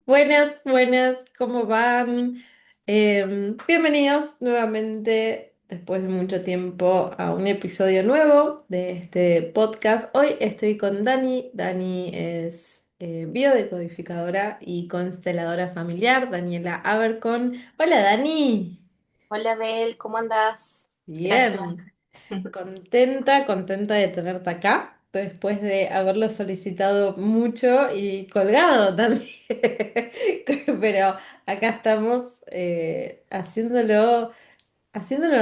Buenas, buenas, ¿cómo van? Bienvenidos nuevamente, después de mucho tiempo, a un episodio nuevo de este podcast. Hoy estoy con Dani. Dani es biodecodificadora y consteladora familiar, Daniela Abercon. Hola, Dani. Hola, Bel, ¿cómo andás? Gracias. Bien. Contenta de tenerte acá, después de haberlo solicitado mucho y colgado también. Pero acá estamos haciéndolo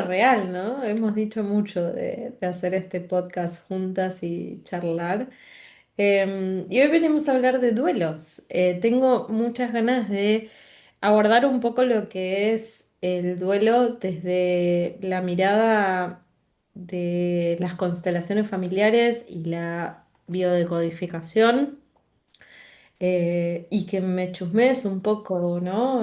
real, ¿no? Hemos dicho mucho de hacer este podcast juntas y charlar. Y hoy venimos a hablar de duelos. Tengo muchas ganas de abordar un poco lo que es el duelo desde la mirada de las constelaciones familiares y la biodecodificación, y que me chusmees un poco, ¿no?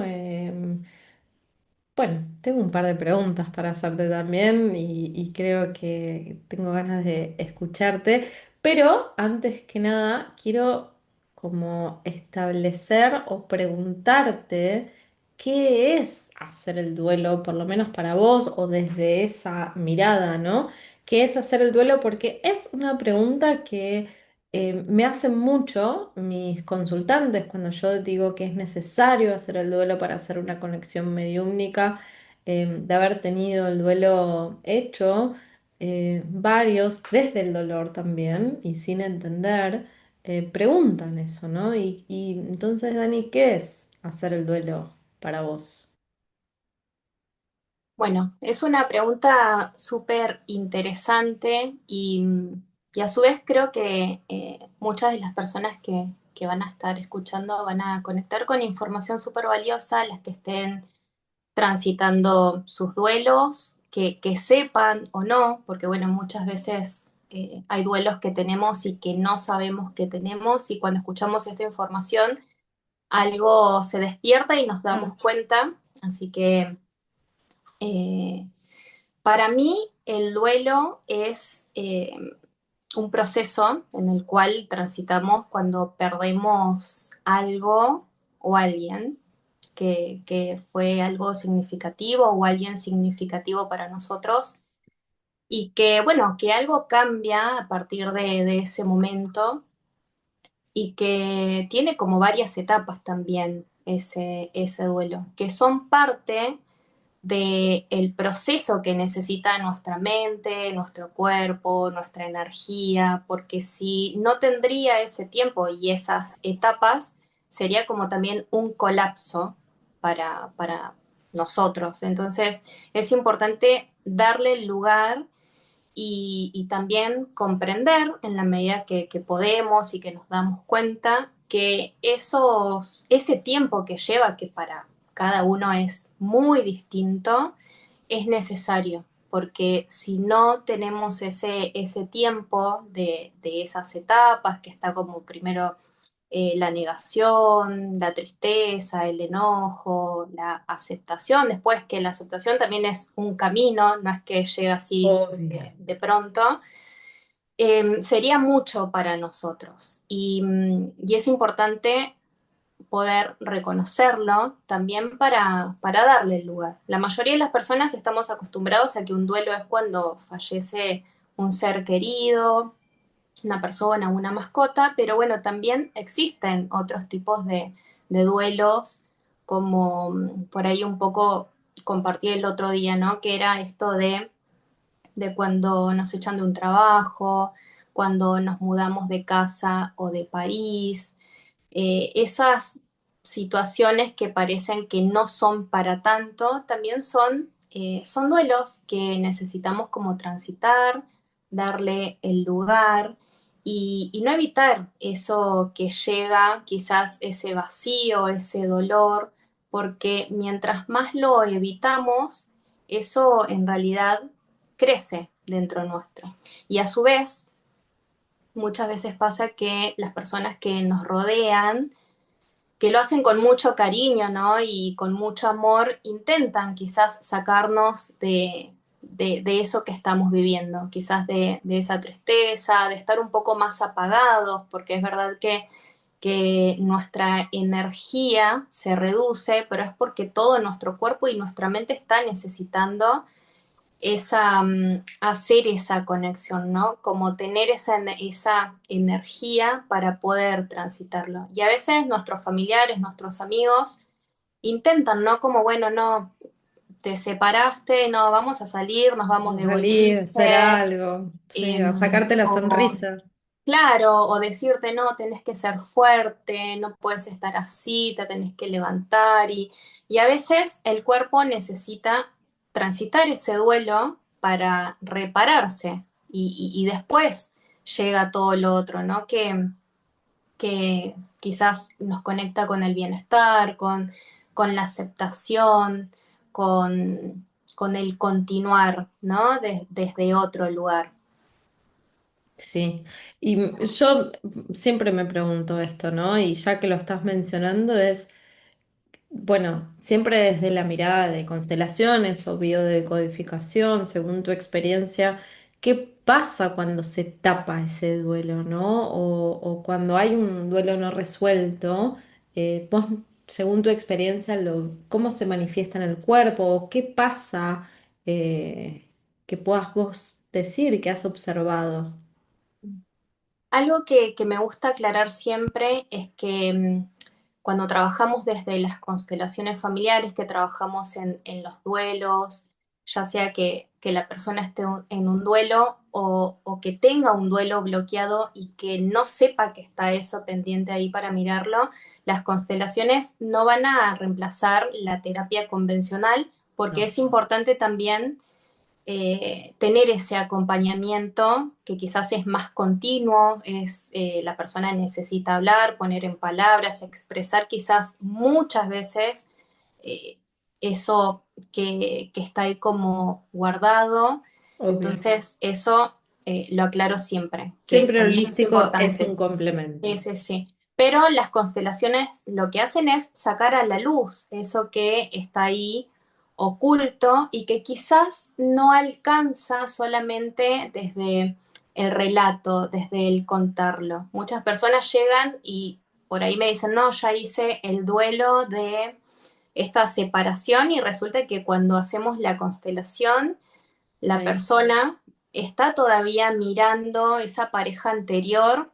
Bueno, tengo un par de preguntas para hacerte también y creo que tengo ganas de escucharte, pero antes que nada quiero como establecer o preguntarte qué es hacer el duelo, por lo menos para vos o desde esa mirada, ¿no? ¿Qué es hacer el duelo? Porque es una pregunta que me hacen mucho mis consultantes cuando yo digo que es necesario hacer el duelo para hacer una conexión mediúmnica, de haber tenido el duelo hecho, varios desde el dolor también y sin entender, preguntan eso, ¿no? Y entonces, Dani, ¿qué es hacer el duelo para vos? Bueno, es una pregunta súper interesante y a su vez creo que muchas de las personas que van a estar escuchando van a conectar con información súper valiosa, las que estén transitando sus duelos, que sepan o no, porque bueno, muchas veces hay duelos que tenemos y que no sabemos que tenemos y cuando escuchamos esta información algo se despierta y nos Mm. damos cuenta. Así que eh, para mí el duelo es un proceso en el cual transitamos cuando perdemos algo o alguien que fue algo significativo o alguien significativo para nosotros y que, bueno, que algo cambia a partir de ese momento y que tiene como varias etapas también ese duelo, que son parte del proceso que necesita nuestra mente, nuestro cuerpo, nuestra energía, porque si no tendría ese tiempo y esas etapas, sería como también un colapso para nosotros. Entonces es importante darle el lugar y también comprender en la medida que podemos y que nos damos cuenta que ese tiempo que lleva, que para cada uno es muy distinto, es necesario, porque si no tenemos ese tiempo de esas etapas, que está como primero la negación, la tristeza, el enojo, la aceptación, después que la aceptación también es un camino, no es que llega así Obvio. de pronto, sería mucho para nosotros y es importante poder reconocerlo también para darle el lugar. La mayoría de las personas estamos acostumbrados a que un duelo es cuando fallece un ser querido, una persona, una mascota, pero bueno, también existen otros tipos de duelos, como por ahí un poco compartí el otro día, ¿no? Que era esto de cuando nos echan de un trabajo, cuando nos mudamos de casa o de país, esas situaciones que parecen que no son para tanto, también son duelos que necesitamos como transitar, darle el lugar y no evitar eso que llega, quizás ese vacío, ese dolor, porque mientras más lo evitamos, eso en realidad crece dentro nuestro. Y a su vez, muchas veces pasa que las personas que nos rodean, que lo hacen con mucho cariño, ¿no? Y con mucho amor, intentan quizás sacarnos de eso que estamos viviendo, quizás de esa tristeza, de estar un poco más apagados, porque es verdad que nuestra energía se reduce, pero es porque todo nuestro cuerpo y nuestra mente está necesitando hacer esa conexión, ¿no? Como tener esa energía para poder transitarlo. Y a veces nuestros familiares, nuestros amigos intentan, ¿no? Como, bueno, no, te separaste, no, vamos a salir, nos vamos O de salir, hacer boliche, algo, sí, a sacarte la o sonrisa. claro, o decirte, no, tenés que ser fuerte, no puedes estar así, te tenés que levantar y a veces el cuerpo necesita transitar ese duelo para repararse y después llega todo lo otro, ¿no? Que quizás nos conecta con el bienestar, con la aceptación, con el continuar, ¿no? Desde otro lugar. Sí, y yo siempre me pregunto esto, ¿no? Y ya que lo estás mencionando, es, bueno, siempre desde la mirada de constelaciones o biodecodificación, según tu experiencia, ¿qué pasa cuando se tapa ese duelo, ¿no? O cuando hay un duelo no resuelto, vos, según tu experiencia, ¿cómo se manifiesta en el cuerpo? ¿O qué pasa que puedas vos decir que has observado? Algo que me gusta aclarar siempre es que cuando trabajamos desde las constelaciones familiares, que trabajamos en los duelos, ya sea que la persona esté en un duelo o que tenga un duelo bloqueado y que no sepa que está eso pendiente ahí para mirarlo, las constelaciones no van a reemplazar la terapia convencional porque No, es importante también tener ese acompañamiento que quizás es más continuo, la persona necesita hablar, poner en palabras, expresar quizás muchas veces eh, eso que está ahí como guardado. obvio. Entonces, eso lo aclaro siempre, que Siempre también es holístico es un importante. complemento. Sí, sí. Pero las constelaciones lo que hacen es sacar a la luz eso que está ahí oculto y que quizás no alcanza solamente desde el relato, desde el contarlo. Muchas personas llegan y por ahí me dicen, no, ya hice el duelo de esta separación y resulta que cuando hacemos la constelación, Está la ahí. persona está todavía mirando esa pareja anterior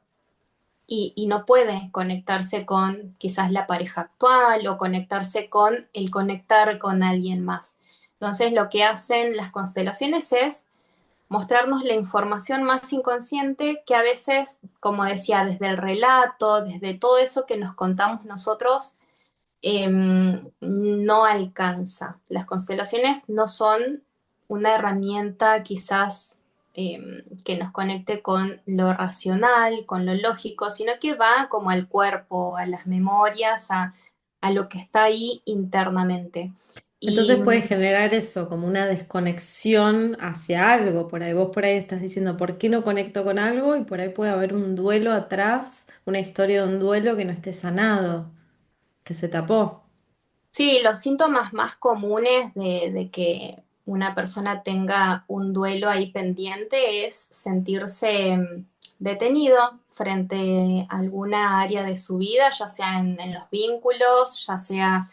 y no puede conectarse con quizás la pareja actual o conectarse con el conectar con alguien más. Entonces lo que hacen las constelaciones es mostrarnos la información más inconsciente que a veces, como decía, desde el relato, desde todo eso que nos contamos nosotros, no alcanza. Las constelaciones no son una herramienta quizás que nos conecte con lo racional, con lo lógico, sino que va como al cuerpo, a las memorias, a lo que está ahí internamente. Y Entonces puede generar eso, como una desconexión hacia algo. Por ahí vos por ahí estás diciendo, ¿por qué no conecto con algo? Y por ahí puede haber un duelo atrás, una historia de un duelo que no esté sanado, que se tapó. sí, los síntomas más comunes de que una persona tenga un duelo ahí pendiente es sentirse detenido frente a alguna área de su vida, ya sea en los vínculos, ya sea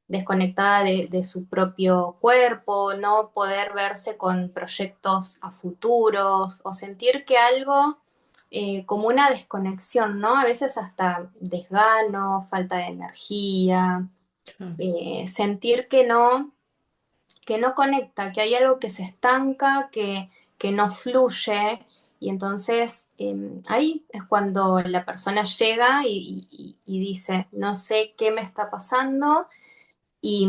desconectada de su propio cuerpo, no poder verse con proyectos a futuros o sentir que algo como una desconexión, ¿no? A veces hasta desgano, falta de energía, Claro. sentir que no conecta, que hay algo que se estanca, que no fluye. Y entonces ahí es cuando la persona llega y dice, no sé qué me está pasando, y,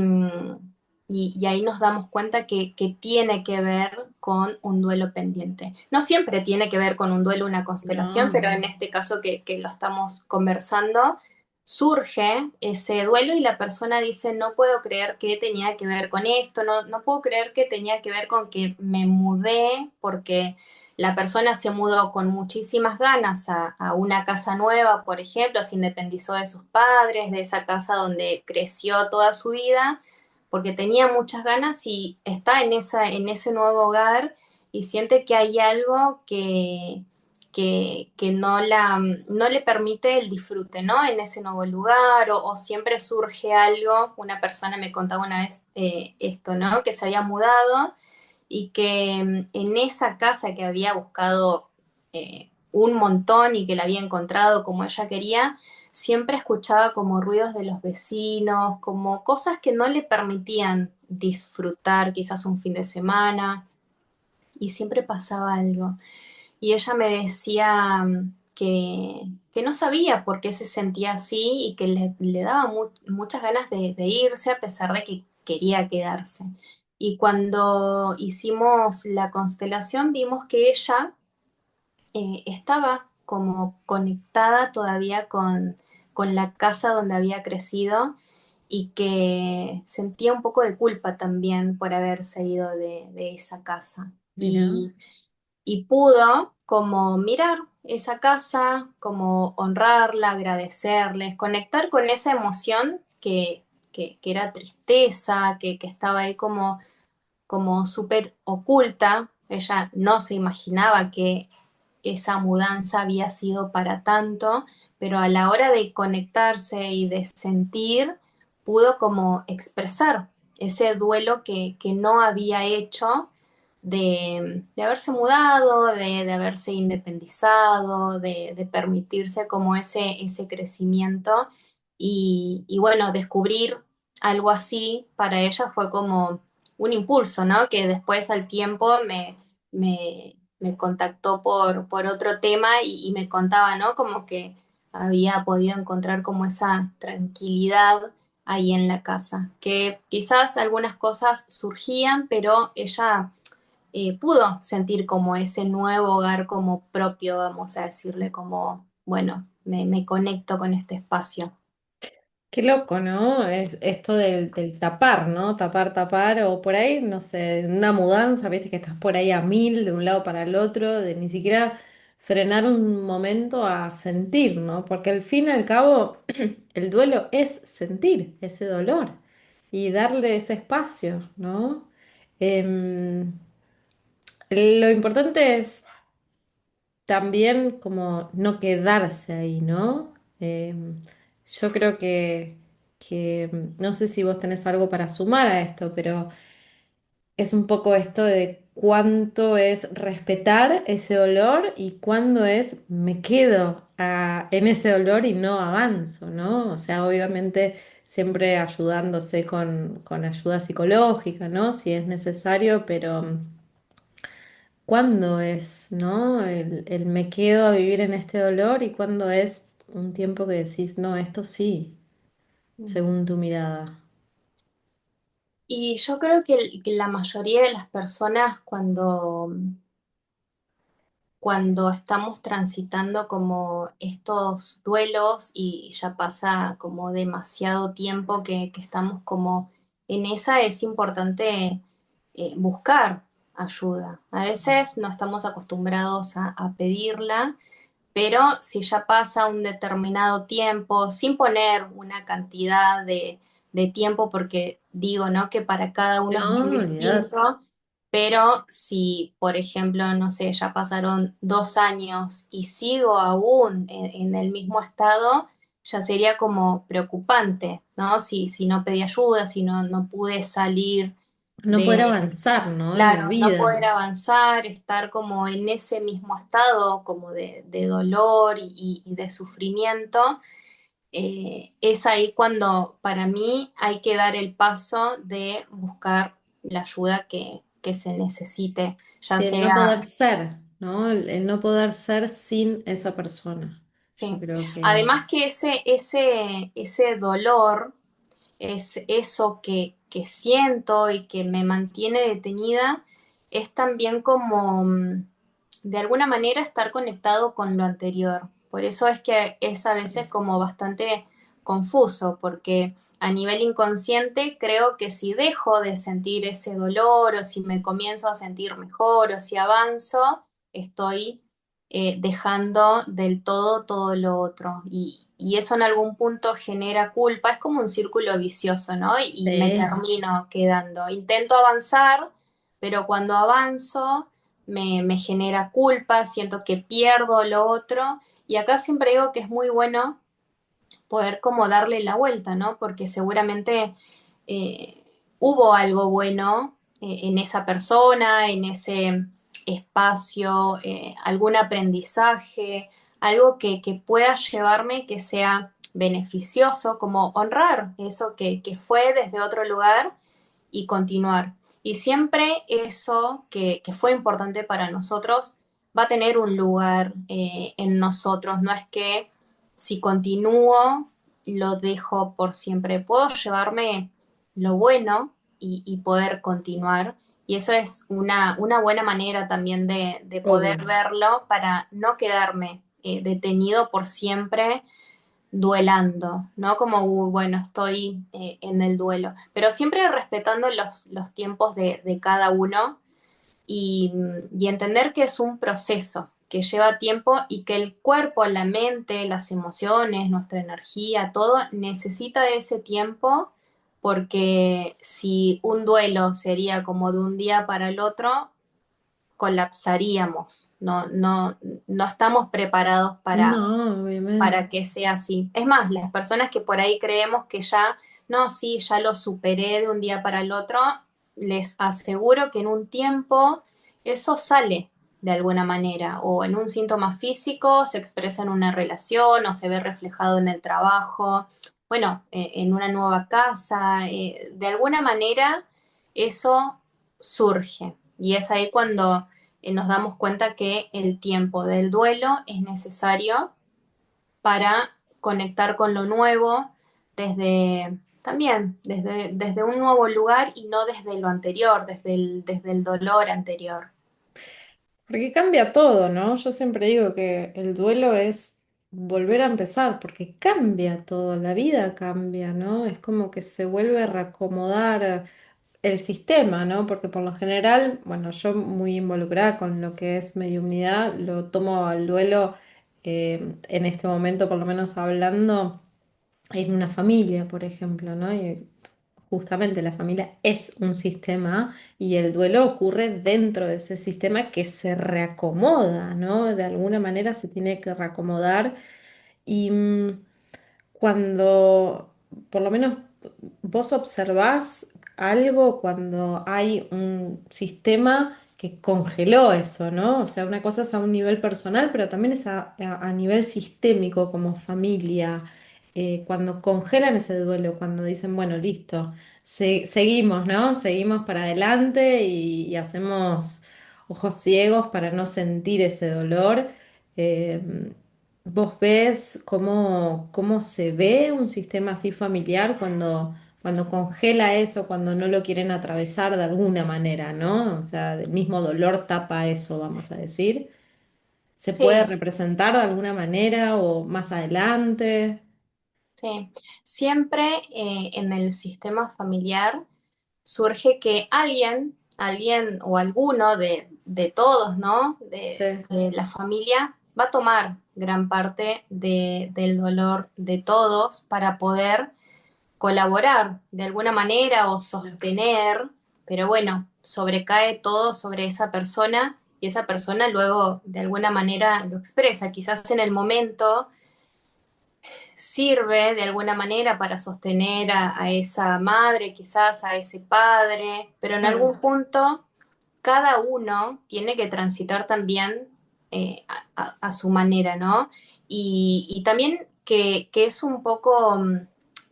y ahí nos damos cuenta que tiene que ver con un duelo pendiente. No siempre tiene que ver con un duelo, una constelación, No, pero en este caso que lo estamos conversando, surge ese duelo y la persona dice, no puedo creer que tenía que ver con esto, no, no puedo creer que tenía que ver con que me mudé porque la persona se mudó con muchísimas ganas a una casa nueva, por ejemplo, se independizó de sus padres, de esa casa donde creció toda su vida, porque tenía muchas ganas y está en ese nuevo hogar y siente que hay algo que no le permite el disfrute, ¿no? En ese nuevo lugar o siempre surge algo. Una persona me contaba una vez esto, ¿no? Que se había mudado y que en esa casa que había buscado un montón y que la había encontrado como ella quería, siempre escuchaba como ruidos de los vecinos, como cosas que no le permitían disfrutar quizás un fin de semana y siempre pasaba algo. Y ella me decía que no sabía por qué se sentía así y que le daba muchas ganas de irse a pesar de que quería quedarse. Y cuando hicimos la constelación vimos que ella estaba como conectada todavía con la casa donde había crecido y que sentía un poco de culpa también por haberse ido de esa casa. Mira, Y pudo como mirar esa casa, como honrarla, agradecerles, conectar con esa emoción que era tristeza, que estaba ahí como súper oculta. Ella no se imaginaba que esa mudanza había sido para tanto, pero a la hora de conectarse y de sentir, pudo como expresar ese duelo que no había hecho de haberse mudado, de haberse independizado, de permitirse como ese crecimiento y bueno, descubrir algo así para ella fue como un impulso, ¿no? Que después al tiempo me contactó por otro tema y me contaba, ¿no? Como que había podido encontrar como esa tranquilidad ahí en la casa, que quizás algunas cosas surgían, pero ella pudo sentir como ese nuevo hogar como propio, vamos a decirle, como, bueno, me conecto con este espacio. qué loco, ¿no? Es esto del tapar, ¿no? Tapar, tapar, o por ahí, no sé, en una mudanza, viste que estás por ahí a mil de un lado para el otro, de ni siquiera frenar un momento a sentir, ¿no? Porque al fin y al cabo, el duelo es sentir ese dolor y darle ese espacio, ¿no? Em, lo importante es también como no quedarse ahí, ¿no? Yo creo que no sé si vos tenés algo para sumar a esto, pero es un poco esto de cuánto es respetar ese dolor y cuándo es me quedo en ese dolor y no avanzo, ¿no? O sea, obviamente siempre ayudándose con ayuda psicológica, ¿no? Si es necesario, pero ¿cuándo es, no? El me quedo a vivir en este dolor y cuándo es un tiempo que decís, no, esto sí, según tu mirada. Y yo creo que la mayoría de las personas cuando estamos transitando como estos duelos y ya pasa como demasiado tiempo que estamos como en esa, es importante buscar ayuda. A veces no estamos acostumbrados a pedirla, pero si ya pasa un determinado tiempo, sin poner una cantidad de tiempo, porque digo, ¿no? Que para cada uno es muy No, olvidate. distinto, pero si, por ejemplo, no sé, ya pasaron 2 años y sigo aún en el mismo estado, ya sería como preocupante, ¿no? Si no pedí ayuda, si no pude salir No poder de, avanzar, ¿no? En la claro, no vida. poder avanzar, estar como en ese mismo estado, como de dolor y de sufrimiento, es ahí cuando para mí hay que dar el paso de buscar la ayuda que se necesite, ya Sí, el no sea, poder ser, ¿no? El no poder ser sin esa persona. Yo sí. creo que... Además que ese dolor es eso que siento y que me mantiene detenida, es también como, de alguna manera, estar conectado con lo anterior. Por eso es que es a veces como bastante confuso, porque a nivel inconsciente creo que si dejo de sentir ese dolor o si me comienzo a sentir mejor o si avanzo, estoy dejando del todo lo otro. Y eso en algún punto genera culpa, es como un círculo vicioso, ¿no? Y me Sí. termino quedando. Intento avanzar, pero cuando avanzo me genera culpa, siento que pierdo lo otro. Y acá siempre digo que es muy bueno poder como darle la vuelta, ¿no? Porque seguramente eh, hubo algo bueno en esa persona, en ese espacio, algún aprendizaje, algo que pueda llevarme que sea beneficioso, como honrar eso que fue desde otro lugar y continuar. Y siempre eso que fue importante para nosotros va a tener un lugar en nosotros. No es que si continúo lo dejo por siempre. Puedo llevarme lo bueno y poder continuar. Y eso es una buena manera también de poder Obvio. verlo para no quedarme detenido por siempre duelando, ¿no? Como, bueno, estoy en el duelo, pero siempre respetando los tiempos de cada uno y entender que es un proceso que lleva tiempo y que el cuerpo, la mente, las emociones, nuestra energía, todo necesita de ese tiempo porque si un duelo sería como de un día para el otro, colapsaríamos. No estamos preparados No, para obviamente. que sea así. Es más, las personas que por ahí creemos que ya, no, sí, ya lo superé de un día para el otro, les aseguro que en un tiempo eso sale de alguna manera, o en un síntoma físico, se expresa en una relación, o se ve reflejado en el trabajo, bueno, en una nueva casa, de alguna manera eso surge. Y es ahí cuando nos damos cuenta que el tiempo del duelo es necesario para conectar con lo nuevo desde también desde un nuevo lugar y no desde lo anterior, desde el dolor anterior. Porque cambia todo, ¿no? Yo siempre digo que el duelo es volver a empezar, porque cambia todo, la vida cambia, ¿no? Es como que se vuelve a reacomodar el sistema, ¿no? Porque por lo general, bueno, yo muy involucrada con lo que es mediunidad, lo tomo al duelo en este momento, por lo menos hablando en una familia, por ejemplo, ¿no? Y justamente la familia es un sistema y el duelo ocurre dentro de ese sistema que se reacomoda, ¿no? De alguna manera se tiene que reacomodar y cuando, por lo menos vos observás algo cuando hay un sistema que congeló eso, ¿no? O sea, una cosa es a un nivel personal, pero también es a nivel sistémico, como familia, cuando congelan ese duelo, cuando dicen, bueno, listo, seguimos, ¿no? Seguimos para adelante y hacemos ojos ciegos para no sentir ese dolor. Eh, ¿Vos ves cómo se ve un sistema así familiar cuando congela eso, cuando no lo quieren atravesar de alguna manera, ¿no? O sea, el mismo dolor tapa eso, vamos a decir. ¿Se puede Sí, representar de alguna manera o más adelante? sí. Siempre en el sistema familiar surge que alguien o alguno de todos, ¿no? Sí, De la familia va a tomar gran parte del dolor de todos para poder colaborar de alguna manera o claro. sostener, pero bueno, sobrecae todo sobre esa persona y esa persona luego de alguna manera lo expresa. Quizás en el momento sirve de alguna manera para sostener a esa madre, quizás a ese padre, pero en Claro. algún punto cada uno tiene que transitar también a su manera, ¿no? Y también que es un poco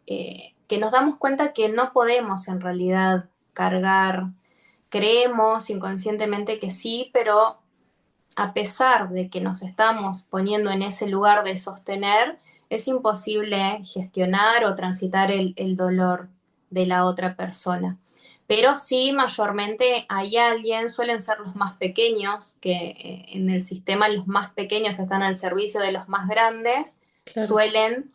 que nos damos cuenta que no podemos en realidad cargar, creemos inconscientemente que sí, pero a pesar de que nos estamos poniendo en ese lugar de sostener, es imposible gestionar o transitar el dolor de la otra persona. Pero sí, mayormente hay alguien, suelen ser los más pequeños, que en el sistema los más pequeños están al servicio de los más grandes, Claro. suelen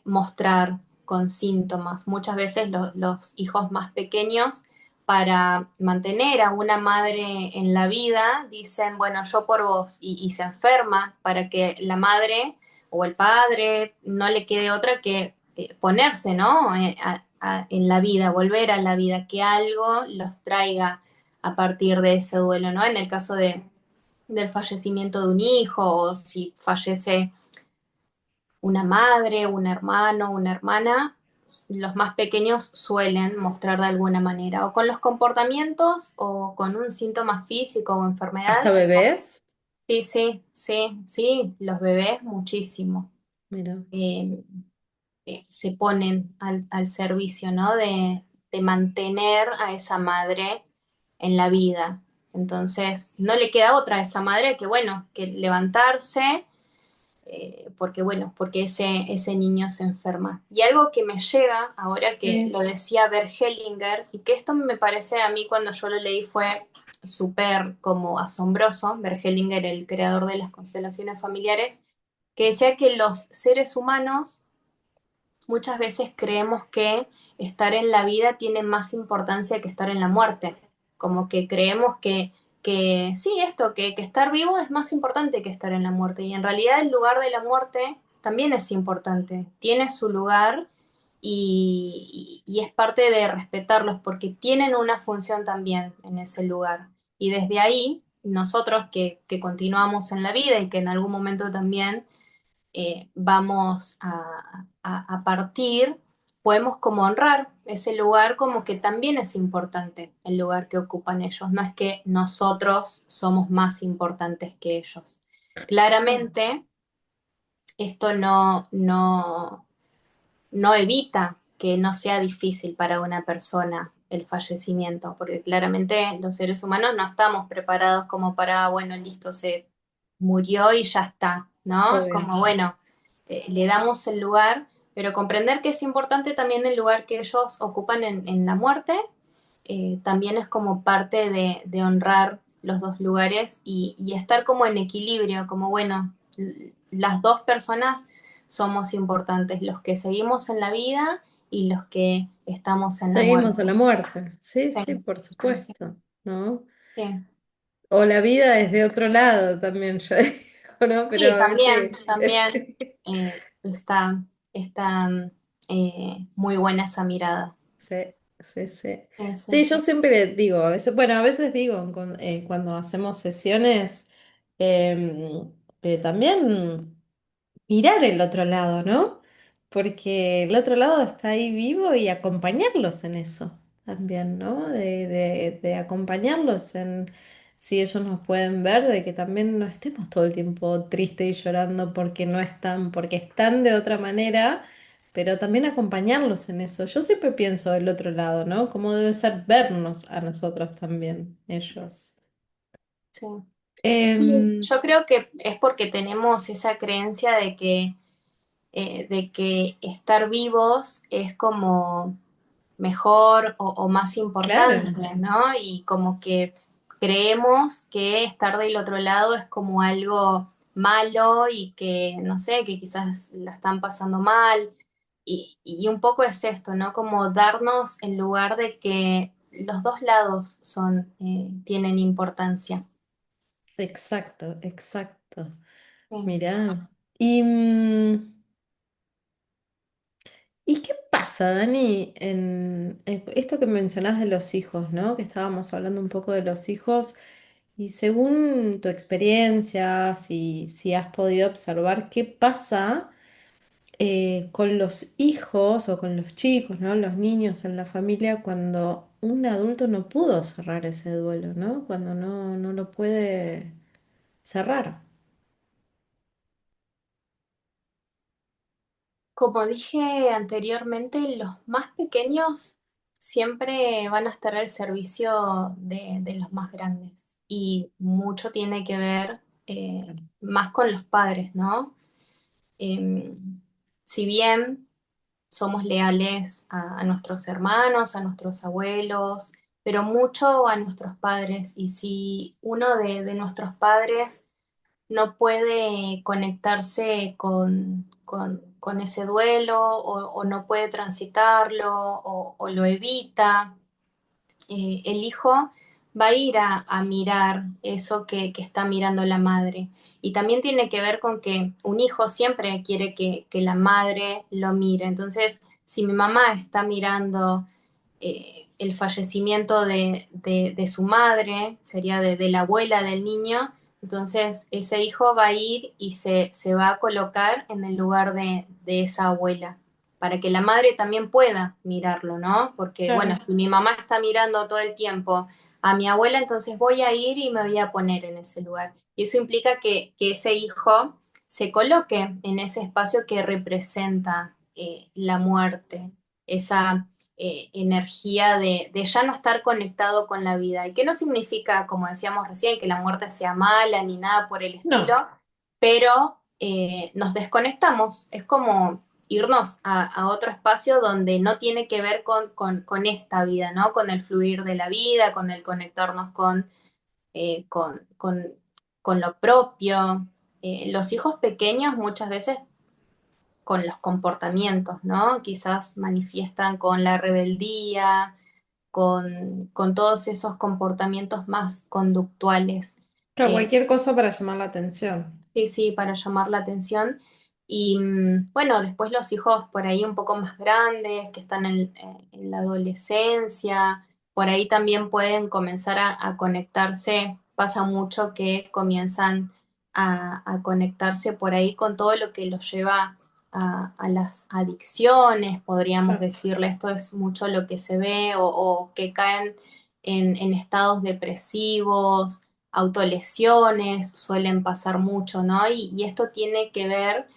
mostrar con síntomas. Muchas veces los hijos más pequeños para mantener a una madre en la vida, dicen, bueno, yo por vos, y se enferma para que la madre o el padre no le quede otra que ponerse, ¿no? En la vida, volver a la vida, que algo los traiga a partir de ese duelo, ¿no? En el caso del fallecimiento de un hijo o si fallece una madre, un hermano, una hermana, los más pequeños suelen mostrar de alguna manera, o con los comportamientos o con un síntoma físico o enfermedad. ¿Hasta bebés? Sí, sí, sí, sí, los bebés muchísimo. Mira, Eh, Se ponen al servicio, ¿no? De mantener a esa madre en la vida. Entonces, no le queda otra a esa madre que, bueno, que levantarse, porque, bueno, porque ese niño se enferma. Y algo que me llega, ahora que sí, lo decía Bert Hellinger, y que esto me parece a mí cuando yo lo leí fue súper como asombroso, Bert Hellinger, el creador de las constelaciones familiares, que decía que los seres humanos muchas veces creemos que estar en la vida tiene más importancia que estar en la muerte. Como que creemos que sí, esto, que estar vivo es más importante que estar en la muerte. Y en realidad el lugar de la muerte también es importante. Tiene su lugar y es parte de respetarlos porque tienen una función también en ese lugar. Y desde ahí, nosotros que continuamos en la vida y que en algún momento también vamos a partir, podemos como honrar ese lugar como que también es importante el lugar que ocupan ellos. No es que nosotros somos más importantes que ellos. Claramente, esto no evita que no sea difícil para una persona el fallecimiento, porque claramente los seres humanos no estamos preparados como para, bueno, listo, se murió y ya está, ¿no? obvio. Como, bueno, le damos el lugar, pero comprender que es importante también el lugar que ellos ocupan en la muerte, también es como parte de honrar los dos lugares y estar como en equilibrio, como, bueno, las dos personas somos importantes, los que seguimos en la vida y los que estamos en la Seguimos a muerte. la muerte. Sí, Sí, sí, por sí, sí. supuesto, ¿no? Sí, O la vida desde otro lado también, yo digo, ¿no? sí, Pero también, sí. también está muy buena esa mirada. Sí, sí, sí. Sí, sí, Sí, yo sí. siempre digo, a veces, bueno, a veces digo cuando hacemos sesiones, también mirar el otro lado, ¿no? Porque el otro lado está ahí vivo y acompañarlos en eso también, ¿no? De acompañarlos en, si ellos nos pueden ver, de que también no estemos todo el tiempo tristes y llorando porque no están, porque están de otra manera, pero también acompañarlos en eso. Yo siempre pienso del otro lado, ¿no? Cómo debe ser vernos a nosotros también, ellos. Sí. Y Em, yo creo que es porque tenemos esa creencia de que estar vivos es como mejor o más claro, importante, ¿no? Y como que creemos que estar del otro lado es como algo malo y que, no sé, que quizás la están pasando mal. Y un poco es esto, ¿no? Como darnos en lugar de que los dos lados tienen importancia. exacto, exacto. Sí. Mirá. ¿Y, ¿y qué pasa, Dani, en esto que mencionás de los hijos, ¿no? Que estábamos hablando un poco de los hijos, y según tu experiencia, si has podido observar, ¿qué pasa con los hijos o con los chicos, ¿no? Los niños en la familia cuando un adulto no pudo cerrar ese duelo, ¿no? Cuando no lo puede cerrar. Como dije anteriormente, los más pequeños siempre van a estar al servicio de los más grandes y mucho tiene que ver más con los padres, ¿no? Si bien somos leales a nuestros hermanos, a nuestros abuelos, pero mucho a nuestros padres y si uno de nuestros padres no puede conectarse con ese duelo o no puede transitarlo o lo evita, el hijo va a ir a mirar eso que está mirando la madre. Y también tiene que ver con que un hijo siempre quiere que la madre lo mire. Entonces, si mi mamá está mirando el fallecimiento de su madre, sería de la abuela del niño. Entonces ese hijo va a ir y se va a colocar en el lugar de esa abuela, para que la madre también pueda mirarlo, ¿no? Porque bueno, Claro. si mi mamá está mirando todo el tiempo a mi abuela, entonces voy a ir y me voy a poner en ese lugar. Y eso implica que ese hijo se coloque en ese espacio que representa la muerte, esa energía de ya no estar conectado con la vida. Y que no significa, como decíamos recién, que la muerte sea mala ni nada por el estilo, No, pero nos desconectamos. Es como irnos a otro espacio donde no tiene que ver con esta vida, ¿no? Con el fluir de la vida, con el conectarnos eh, con, con, con lo propio. Los hijos pequeños muchas veces con los comportamientos, ¿no? Quizás manifiestan con la rebeldía, con todos esos comportamientos más conductuales. que cualquier cosa para llamar la atención. Sí, sí, para llamar la atención. Y bueno, después los hijos por ahí un poco más grandes, que están en la adolescencia, por ahí también pueden comenzar a conectarse. Pasa mucho que comienzan a conectarse por ahí con todo lo que los lleva a las adicciones, podríamos Claro. decirle. Esto es mucho lo que se ve, o que caen en estados depresivos, autolesiones suelen pasar mucho, ¿no? Y esto tiene que ver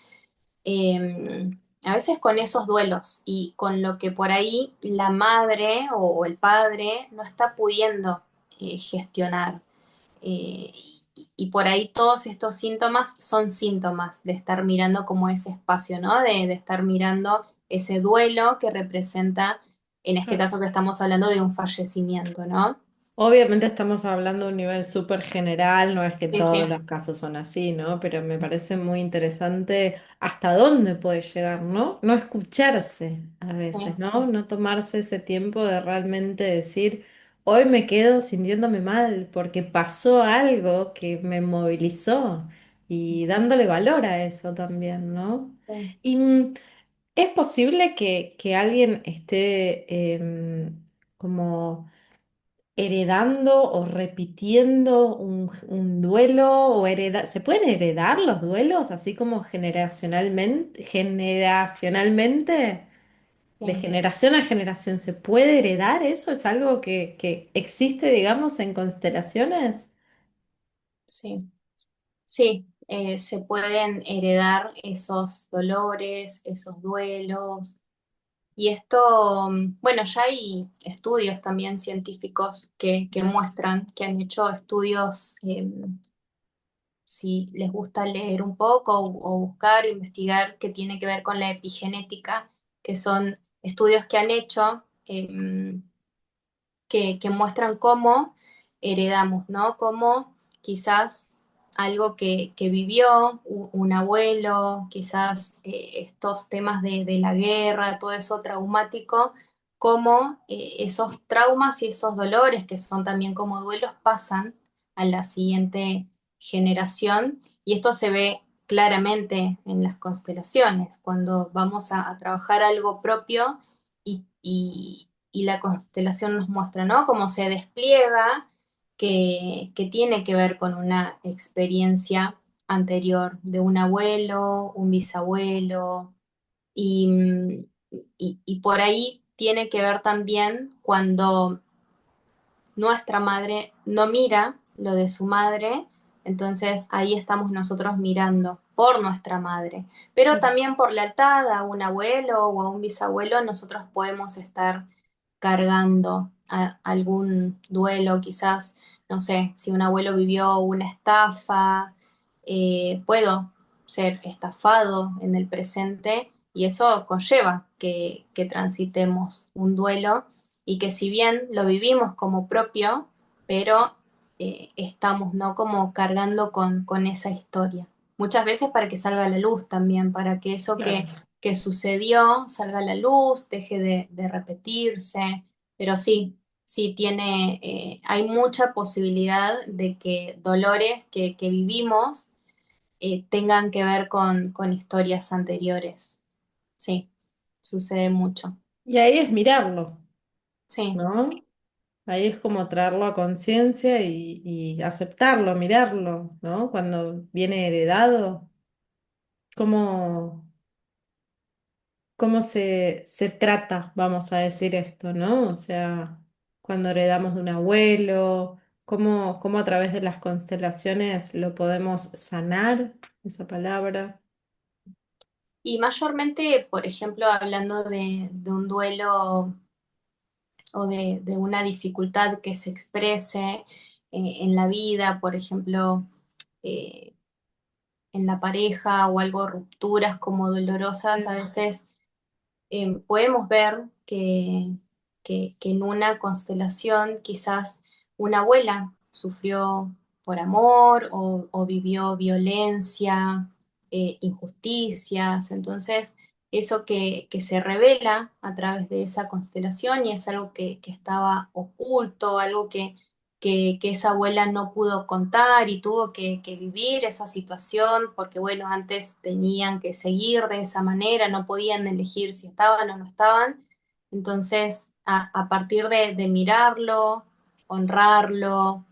a veces con esos duelos y con lo que por ahí la madre o el padre no está pudiendo gestionar. Y por ahí todos estos síntomas son síntomas de estar mirando como ese espacio, ¿no? De estar mirando ese duelo que representa, en este Claro. caso que estamos hablando de un fallecimiento, ¿no? Obviamente estamos hablando de un nivel súper general, no es que Sí, sí, todos los casos son así, ¿no? Pero me parece muy interesante hasta dónde puede llegar, ¿no? No escucharse a veces, sí, ¿no? sí, No tomarse ese tiempo de realmente decir, hoy me quedo sintiéndome mal porque pasó algo que me movilizó y dándole valor a eso también, ¿no? sí. Y es posible que alguien esté como heredando o repitiendo un duelo ¿se pueden heredar los duelos así como generacionalmente? De Sí, generación a generación, ¿se puede heredar eso? ¿Es algo que existe, digamos, en constelaciones? sí, sí, se pueden heredar esos dolores, esos duelos. Y esto, bueno, ya hay estudios también científicos que muestran, que han hecho estudios, si les gusta leer un poco o buscar o investigar, que tiene que ver con la epigenética, que son estudios que han hecho. Que muestran cómo heredamos, ¿no? Cómo quizás algo que vivió un abuelo, quizás estos temas de la guerra, todo eso traumático, cómo esos traumas y esos dolores, que son también como duelos, pasan a la siguiente generación. Y esto se ve claramente en las constelaciones, cuando vamos a trabajar algo propio y la constelación nos muestra, ¿no? Cómo se despliega, que tiene que ver con una experiencia anterior de un abuelo, un bisabuelo, y, y por ahí tiene que ver también cuando nuestra madre no mira lo de su madre, entonces ahí estamos nosotros mirando por nuestra madre. Pero Claro. también por lealtad a un abuelo o a un bisabuelo, nosotros podemos estar cargando algún duelo, quizás, no sé, si un abuelo vivió una estafa, puedo ser estafado en el presente y eso conlleva que transitemos un duelo y que si bien lo vivimos como propio, pero estamos, ¿no? Como cargando con esa historia. Muchas veces para que salga a la luz también, para que eso Claro. que sucedió salga a la luz, deje de repetirse, pero sí, sí tiene, hay mucha posibilidad de que dolores que vivimos tengan que ver con historias anteriores. Sí, sucede mucho. Y ahí es mirarlo. sí. ¿no? Ahí es como traerlo a conciencia y aceptarlo, mirarlo, ¿no? Cuando viene heredado, cómo, cómo se trata, vamos a decir esto, ¿no? O sea, cuando heredamos de un abuelo, cómo a través de las constelaciones lo podemos sanar, esa palabra. Y mayormente, por ejemplo, hablando de un duelo o de una dificultad que se exprese en la vida, por ejemplo, eh, en la pareja o algo, rupturas como dolorosas, a Sí. veces podemos ver que en una constelación quizás una abuela sufrió por amor o vivió violencia, injusticias, entonces eso que se revela a través de esa constelación y es algo que estaba oculto, algo que esa abuela no pudo contar y tuvo que vivir esa situación porque, bueno, antes tenían que seguir de esa manera, no podían elegir si estaban o no estaban. Entonces, a partir de mirarlo, honrarlo,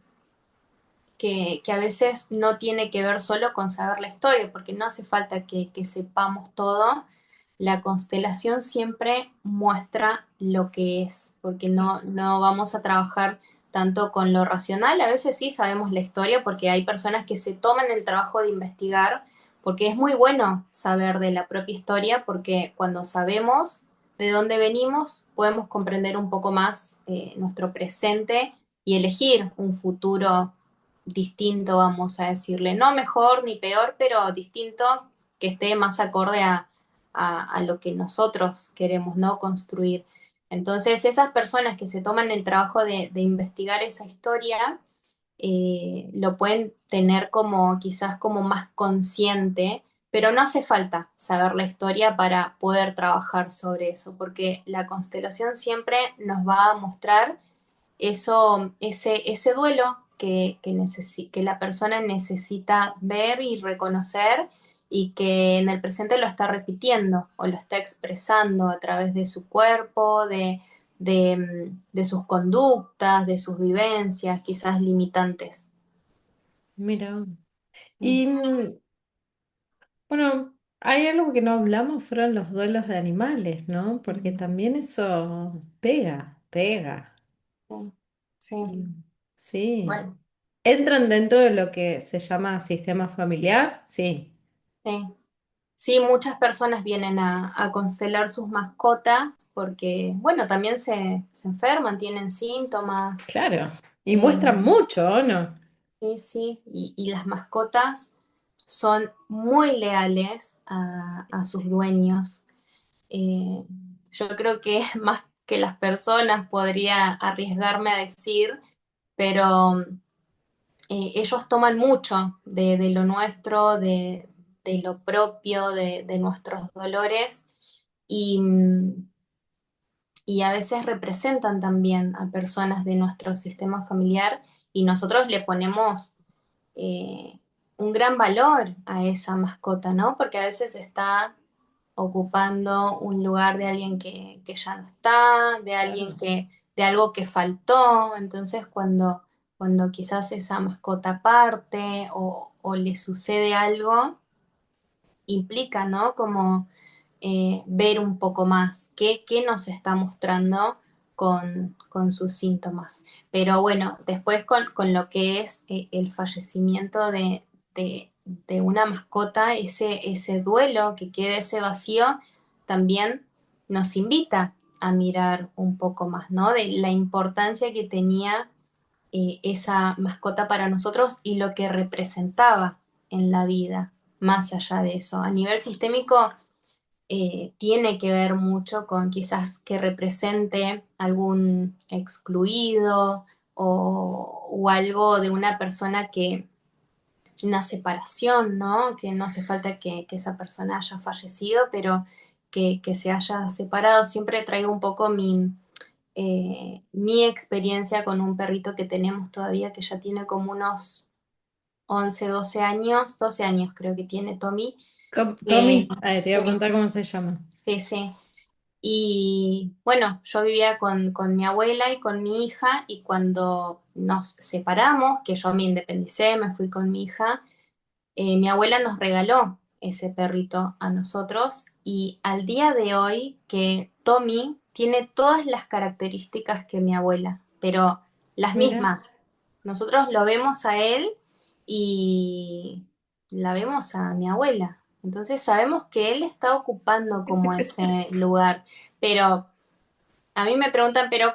que a veces no tiene que ver solo con saber la historia, porque no hace falta que sepamos todo. La constelación siempre muestra lo que es, porque no vamos a trabajar tanto con lo racional. A veces sí sabemos la historia, porque hay personas que se toman el trabajo de investigar, porque es muy bueno saber de la propia historia, porque cuando sabemos de dónde venimos, podemos comprender un poco más nuestro presente y elegir un futuro distinto, vamos a decirle, no mejor ni peor, pero distinto, que esté más acorde a lo que nosotros queremos, ¿no? Construir. Entonces, esas personas que se toman el trabajo de investigar esa historia, lo pueden tener como quizás como más consciente, pero no hace falta saber la historia para poder trabajar sobre eso, porque la constelación siempre nos va a mostrar eso, ese duelo que la persona necesita ver y reconocer y que en el presente lo está repitiendo o lo está expresando a través de su cuerpo, de sus conductas, de sus vivencias, quizás limitantes. Mira. Y bueno, hay algo que no hablamos, fueron los duelos de animales, ¿no? Porque Mm, también eso pega, pega. sí, sí, Mm. Sí. bueno, ¿Entran dentro de lo que se llama sistema familiar? Sí, sí. Sí, muchas personas vienen a constelar sus mascotas porque, bueno, también se enferman, tienen síntomas. claro. Y eh, muestran mucho, ¿o no? Sí, sí, y las mascotas son muy leales a sus dueños. Eh, yo creo que más que las personas podría arriesgarme a decir, pero ellos toman mucho de lo nuestro, de lo propio, de nuestros dolores y, y a veces representan también a personas de nuestro sistema familiar y nosotros le ponemos eh, un gran valor a esa mascota, ¿no? Porque a veces está ocupando un lugar de alguien que ya no está, de alguien Claro. de algo que faltó. Entonces, cuando quizás esa mascota parte o le sucede algo, implica, ¿no? Como ver un poco más qué nos está mostrando con sus síntomas. Pero bueno, después con lo que es el fallecimiento de una mascota, ese duelo que queda, ese vacío, también nos invita a mirar un poco más, ¿no? De la importancia que tenía esa mascota para nosotros y lo que representaba en la vida, más allá de eso. A nivel sistémico, tiene que ver mucho con quizás que represente algún excluido o algo de una persona que, una separación, ¿no? Que no hace falta que esa persona haya fallecido, pero que se haya separado. Siempre traigo un poco mi experiencia con un perrito que tenemos todavía, que ya tiene como unos 11 12 años, 12 años creo que tiene Tommy. Tommy, Sí, te iba a preguntar cómo se llama. sí, sí. Y bueno, yo vivía con mi abuela y con mi hija y cuando nos separamos, que yo me independicé, me fui con mi hija, mi abuela nos regaló ese perrito a nosotros y al día de hoy que Tommy tiene todas las características que mi abuela, pero las Mira. mismas. Nosotros lo vemos a él y la vemos a mi abuela. Entonces sabemos que él está ocupando como ese lugar, pero a mí me preguntan, pero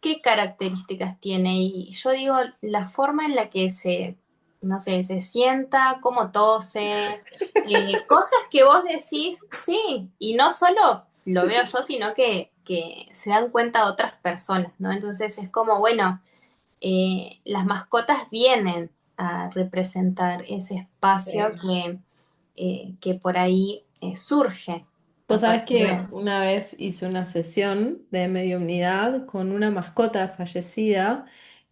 ¿qué características tiene? Y yo digo, la forma en la que se, no sé, se sienta, cómo tose, cosas que vos decís, sí, y no solo lo veo yo, sino que se dan cuenta otras personas, ¿no? Entonces es como, bueno, las mascotas vienen a representar ese espacio Sí. que por ahí surge Vos a sabés partir que de... una vez hice una sesión de mediumnidad con una mascota fallecida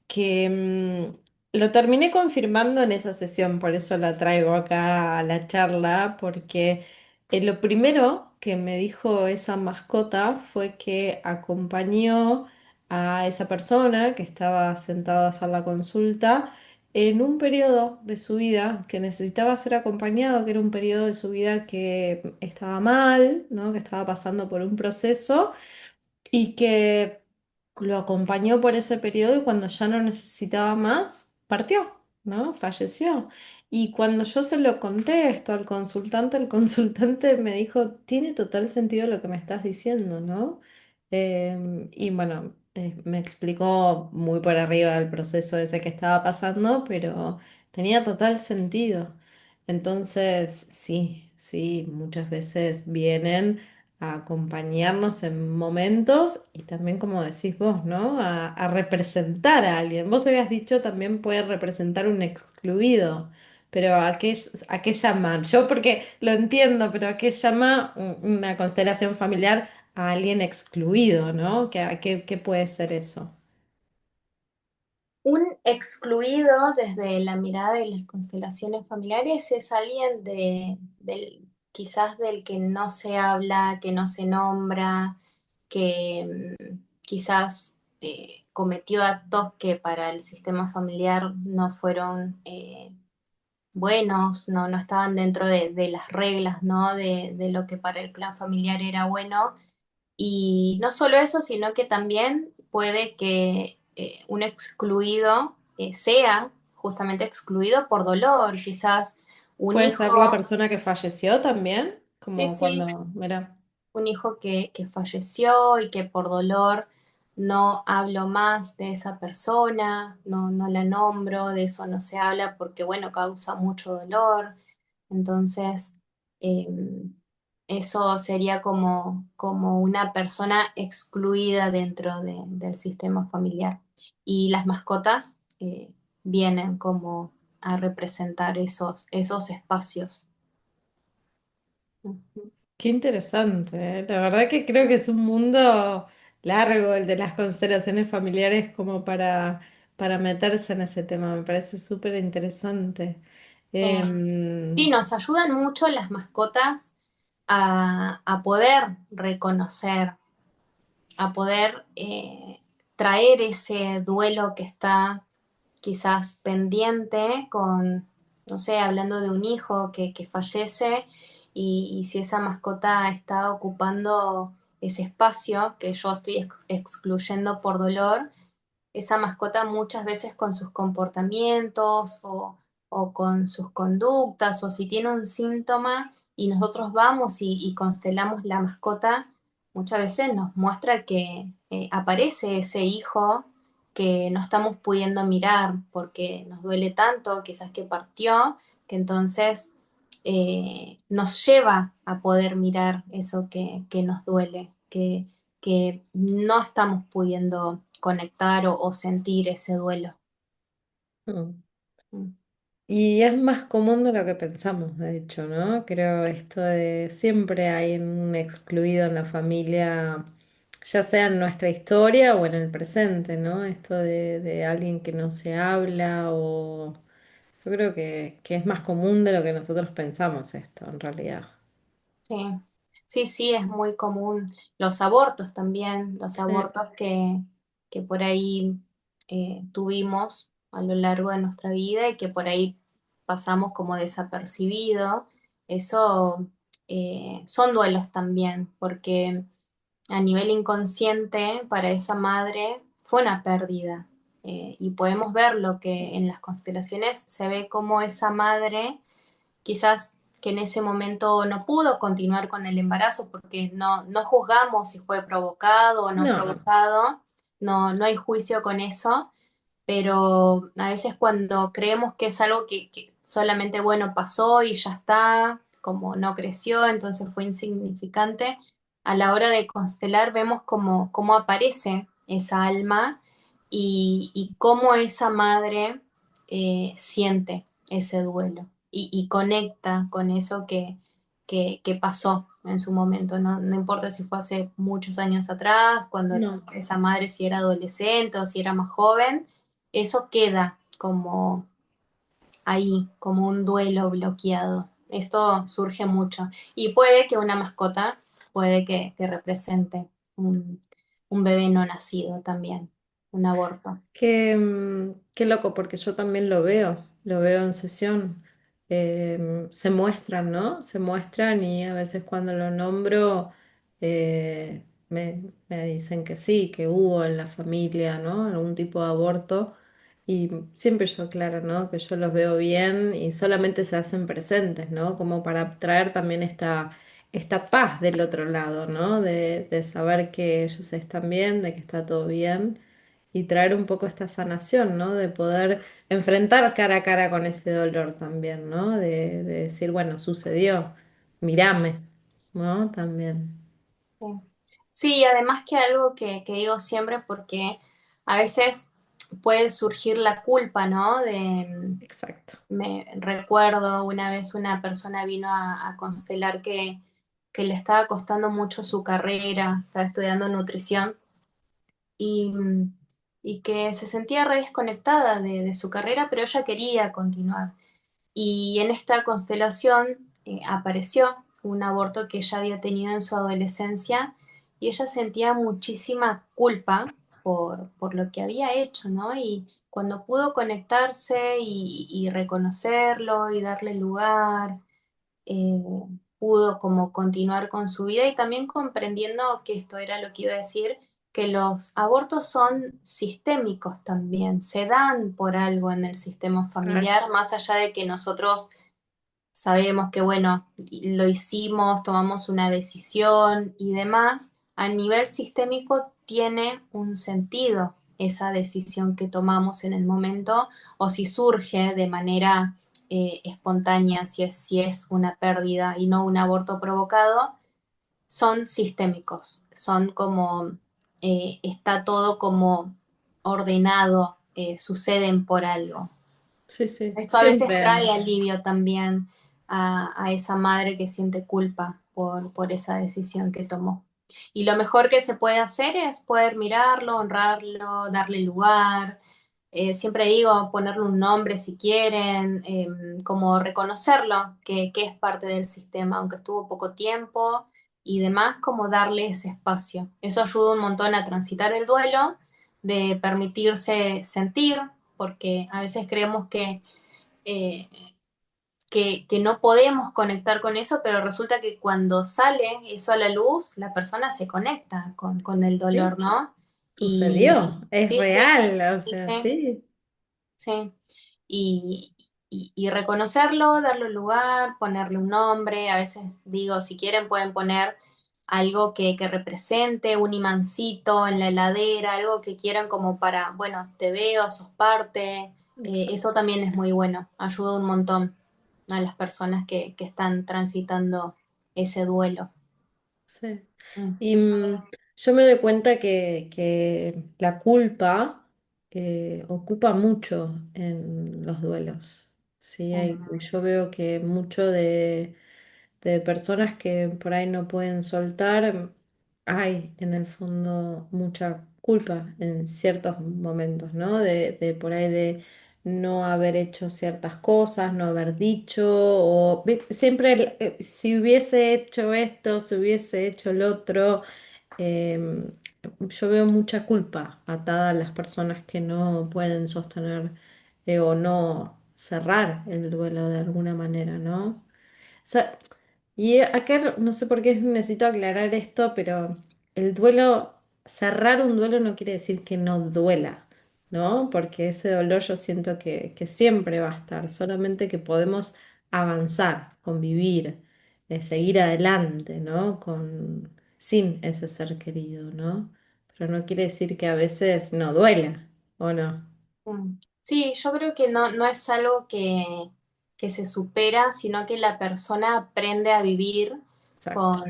que lo terminé confirmando en esa sesión, por eso la traigo acá a la charla, porque lo primero que me dijo esa mascota fue que acompañó a esa persona que estaba sentada a hacer la consulta en un periodo de su vida que necesitaba ser acompañado, que era un periodo de su vida que estaba mal, ¿no? Que estaba pasando por un proceso y que lo acompañó por ese periodo y cuando ya no necesitaba más, partió, ¿no? Falleció. Y cuando yo se lo conté esto al consultante, el consultante me dijo, tiene total sentido lo que me estás diciendo, ¿no? Y bueno, me explicó muy por arriba el proceso ese que estaba pasando, pero tenía total sentido. Entonces, sí, sí, muchas veces vienen a acompañarnos en momentos y también, como decís vos, ¿no? A representar a alguien. Vos habías dicho también puede representar un excluido, pero a qué llaman? Yo porque lo entiendo, pero ¿a qué llama una constelación familiar a alguien excluido, ¿no? ¿Qué puede ser eso? Un excluido desde la mirada de las constelaciones familiares es alguien quizás del que no se habla, que no se nombra, que quizás cometió actos que para el sistema familiar no fueron buenos, no estaban dentro de las reglas, ¿no? De lo que para el clan familiar era bueno. Y no solo eso, sino que también puede que un excluido sea justamente excluido por dolor, quizás un ¿Puede hijo, ser la persona que falleció también? sí, Como sí, cuando, mira. un hijo que falleció y que por dolor no hablo más de esa persona, no la nombro, de eso no se habla porque, bueno, causa mucho dolor. Entonces, eh, eso sería como una persona excluida dentro del sistema familiar. Y las mascotas vienen como a representar esos espacios. Qué interesante, ¿eh? La verdad que creo que es un mundo largo el de las constelaciones familiares como para meterse en ese tema. Me parece súper interesante. Eh, sí, Em, nos ayudan mucho las mascotas a poder reconocer, a poder traer ese duelo que está quizás pendiente con, no sé, hablando de un hijo que fallece y si esa mascota está ocupando ese espacio que yo estoy excluyendo por dolor, esa mascota muchas veces con sus comportamientos o con sus conductas o si tiene un síntoma y nosotros vamos y constelamos la mascota, muchas veces nos muestra que aparece ese hijo que no estamos pudiendo mirar porque nos duele tanto, quizás que partió, que entonces nos lleva a poder mirar eso que nos duele, que no estamos pudiendo conectar o sentir ese duelo. mm. Mm. Y es más común de lo que pensamos, de hecho, ¿no? Creo esto de siempre hay un excluido en la familia, ya sea en nuestra historia o en el presente, ¿no? Esto de alguien que no se habla o... Yo creo que es más común de lo que nosotros pensamos esto, en realidad. Sí. Sí, sí, es muy común. Los abortos también, los Sí. abortos que por ahí tuvimos a lo largo de nuestra vida y que por ahí pasamos como desapercibido. Eso son duelos también, porque a nivel inconsciente para esa madre fue una pérdida. Y podemos ver lo que en las constelaciones se ve como esa madre quizás que en ese momento no pudo continuar con el embarazo porque no juzgamos si fue provocado o no No, provocado, no hay juicio con eso, pero a veces cuando creemos que es algo que solamente, bueno, pasó y ya está, como no creció, entonces fue insignificante, a la hora de constelar vemos cómo aparece esa alma y cómo esa madre siente ese duelo y conecta con eso que pasó en su momento. No importa si fue hace muchos años atrás, cuando no. esa madre si era adolescente o si era más joven, eso queda como ahí, como un duelo bloqueado. Esto surge mucho. Y puede que una mascota, puede que represente un, un bebé no nacido también, un aborto. Qué loco, porque yo también lo veo en sesión. Se muestran, ¿no? Se muestran y a veces cuando lo nombro me dicen que sí, que hubo en la familia, ¿no? Algún tipo de aborto. Y siempre yo aclaro, ¿no? Que yo los veo bien y solamente se hacen presentes, ¿no? Como para traer también esta paz del otro lado, ¿no? De saber que ellos están bien, de que está todo bien y traer un poco esta sanación, ¿no? De poder enfrentar cara a cara con ese dolor también, ¿no? De decir, bueno, sucedió, mírame, ¿no? También. Sí. Sí, además que algo que digo siempre, porque a veces puede surgir la culpa, ¿no? Exacto. Me recuerdo una vez una persona vino a constelar que le estaba costando mucho su carrera, estaba estudiando nutrición y, y que se sentía re desconectada de su carrera, pero ella quería continuar. Y en esta constelación apareció un aborto que ella había tenido en su adolescencia y ella sentía muchísima culpa por lo que había hecho, ¿no? Y cuando pudo conectarse y reconocerlo y darle lugar, eh, pudo como continuar con su vida y también comprendiendo que esto era lo que iba a decir, que los abortos son sistémicos también, se dan por algo en el sistema Exacto. familiar, más allá de que nosotros sabemos que, bueno, lo hicimos, tomamos una decisión y demás, a nivel sistémico tiene un sentido esa decisión que tomamos en el momento o si surge de manera espontánea, si es una pérdida y no un aborto provocado, son sistémicos, son como, está todo como ordenado, suceden por algo. Sí, sí, Esto a veces siempre. trae alivio también a esa madre que siente culpa por esa decisión que tomó. Y lo mejor que se puede hacer es poder mirarlo, honrarlo, darle lugar. Siempre digo, ponerle un nombre si quieren, como reconocerlo, que es parte del sistema, aunque estuvo poco tiempo y demás, como darle ese espacio. Eso ayuda un montón a transitar el duelo, de permitirse sentir, porque a veces creemos eh, que no podemos conectar con eso, pero resulta que cuando sale eso a la luz, la persona se conecta con el Sí, dolor, ¿no? sucedió, es Sí, sí, real, o sí, sea, sí. sí. Y, y reconocerlo, darle un lugar, ponerle un nombre. A veces digo, si quieren pueden poner algo que represente, un imancito en la heladera, algo que quieran como para, bueno, te veo, sos parte. Eso Exacto. también es muy bueno, ayuda un montón a las personas que están transitando ese duelo. Sí. Mm, Y yo me doy cuenta que la culpa ocupa mucho en los duelos. Sí, sí, yo veo que mucho de personas que por ahí no pueden soltar, hay en el fondo mucha culpa en ciertos momentos, ¿no? De por ahí de no haber hecho ciertas cosas, no haber dicho, o siempre si hubiese hecho esto, si hubiese hecho el otro. em, yo veo mucha culpa atada a las personas que no pueden sostener o no cerrar el duelo de alguna manera, ¿no? Sea, y acá no sé por qué necesito aclarar esto, pero el duelo, cerrar un duelo no quiere decir que no duela, ¿no? Porque ese dolor yo siento que siempre va a estar, solamente que podemos avanzar, convivir, seguir adelante, ¿no? Sin ese ser querido, ¿no? Pero no quiere decir que a veces no duela, ¿o no? Sí, yo creo que no es algo que se supera, sino que la persona aprende a vivir Exacto.